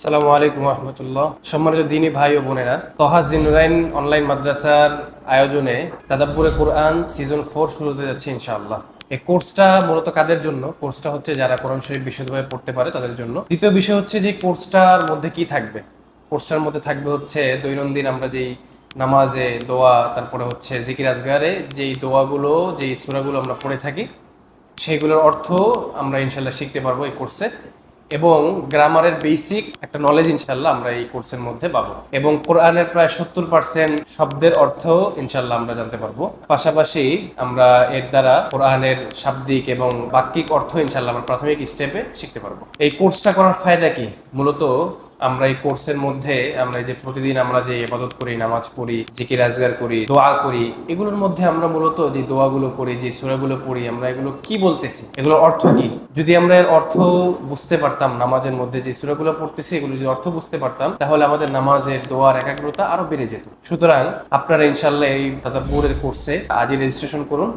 আসসালামু আলাইকুম রহমতুল্লাহ। সম্মানিত দিনী ভাই ও বোনেরা, তহা জিনুরাইন অনলাইন মাদ্রাসার আয়োজনে তাদাব্বুরে কোরআন সিজন 4 শুরু হতে যাচ্ছে ইনশাআল্লাহ। এই কোর্সটা মূলত কাদের জন্য? কোর্সটা হচ্ছে যারা কোরআন শরীফ বিশুদ্ধভাবে পড়তে পারে তাদের জন্য। দ্বিতীয় বিষয় হচ্ছে যে কোর্সটার মধ্যে কি থাকবে। কোর্সটার মধ্যে থাকবে হচ্ছে দৈনন্দিন আমরা যেই নামাজে দোয়া, তারপরে হচ্ছে জিকির আজগারে যেই দোয়াগুলো, যেই সূরাগুলো আমরা পড়ে থাকি, সেইগুলোর অর্থ আমরা ইনশাল্লাহ শিখতে পারবো এই কোর্সে। এবং গ্রামারের বেসিক একটা নলেজ ইনশাল্লাহ আমরা এই কোর্সের মধ্যে পাবো। এবং কোরআনের প্রায় 70% শব্দের অর্থ ইনশাল্লাহ আমরা জানতে পারবো। পাশাপাশি আমরা এর দ্বারা কোরআনের শাব্দিক এবং বাক্যিক অর্থ ইনশাল্লাহ আমরা প্রাথমিক স্টেপে শিখতে পারবো। এই কোর্সটা করার ফায়দা কি? মূলত আমরা এই কোর্সের মধ্যে আমরা যে প্রতিদিন আমরা যে ইবাদত করি, নামাজ পড়ি, জিকির আজগার করি, দোয়া করি, এগুলোর মধ্যে আমরা মূলত যে দোয়াগুলো করি, যে সূরাগুলো পড়ি, আমরা এগুলো কি বলতেছি, এগুলোর অর্থ কি? যদি আমরা এর অর্থ বুঝতে পারতাম, নামাজের মধ্যে যে সূরাগুলো পড়তেছি এগুলো যদি অর্থ বুঝতে পারতাম, তাহলে আমাদের নামাজের দোয়ার একাগ্রতা আরো বেড়ে যেত। সুতরাং আপনারা ইনশাআল্লাহ এই তাদাব্বুরের কোর্সে আজই রেজিস্ট্রেশন করুন।